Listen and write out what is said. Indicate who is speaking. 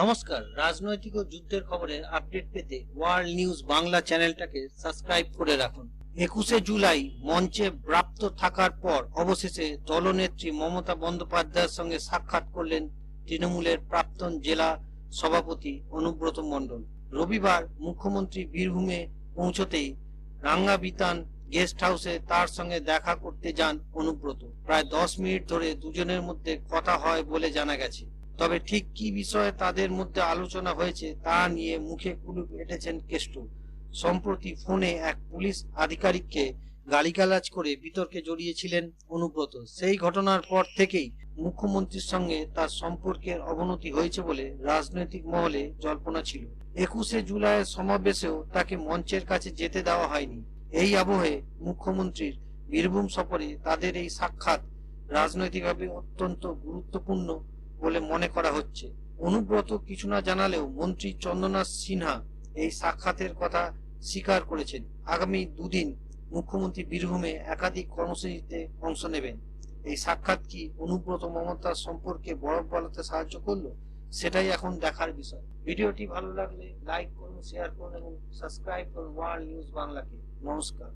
Speaker 1: নমস্কার, রাজনৈতিক ও যুদ্ধের খবরের আপডেট পেতে ওয়ার্ল্ড নিউজ বাংলা চ্যানেলটাকে সাবস্ক্রাইব করে রাখুন। 21শে জুলাই মঞ্চে ব্যাপ্ত থাকার পর অবশেষে দলনেত্রী মমতা বন্দ্যোপাধ্যায়ের সঙ্গে সাক্ষাৎ করলেন তৃণমূলের প্রাক্তন জেলা সভাপতি অনুব্রত মণ্ডল। রবিবার মুখ্যমন্ত্রী বীরভূমে পৌঁছতেই রাঙ্গাবিতান গেস্ট হাউসে তার সঙ্গে দেখা করতে যান অনুব্রত। প্রায় 10 মিনিট ধরে দুজনের মধ্যে কথা হয় বলে জানা গেছে। তবে ঠিক কি বিষয়ে তাদের মধ্যে আলোচনা হয়েছে তা নিয়ে মুখে কুলুপ এঁটেছেন কেষ্ট। সম্প্রতি ফোনে এক পুলিশ আধিকারিককে গালিগালাজ করে বিতর্কে জড়িয়েছিলেন অনুব্রত। সেই ঘটনার পর থেকেই মুখ্যমন্ত্রীর সঙ্গে তার সম্পর্কের অবনতি হয়েছে বলে রাজনৈতিক মহলে জল্পনা ছিল। 21শে জুলাইয়ের সমাবেশেও তাকে মঞ্চের কাছে যেতে দেওয়া হয়নি। এই আবহে মুখ্যমন্ত্রীর বীরভূম সফরে তাদের এই সাক্ষাৎ রাজনৈতিকভাবে অত্যন্ত গুরুত্বপূর্ণ বলে মনে করা হচ্ছে। অনুব্রত কিছু না জানালেও মন্ত্রী চন্দনা সিনহা এই সাক্ষাতের কথা স্বীকার করেছেন। আগামী দুদিন মুখ্যমন্ত্রী বীরভূমে একাধিক কর্মসূচিতে অংশ নেবেন। এই সাক্ষাৎ কি অনুব্রত মমতার সম্পর্কে বরফ গলাতে সাহায্য করলো, সেটাই এখন দেখার বিষয়। ভিডিওটি ভালো লাগলে লাইক করুন, শেয়ার করুন এবং সাবস্ক্রাইব করুন ওয়ার্ল্ড নিউজ বাংলাকে। নমস্কার।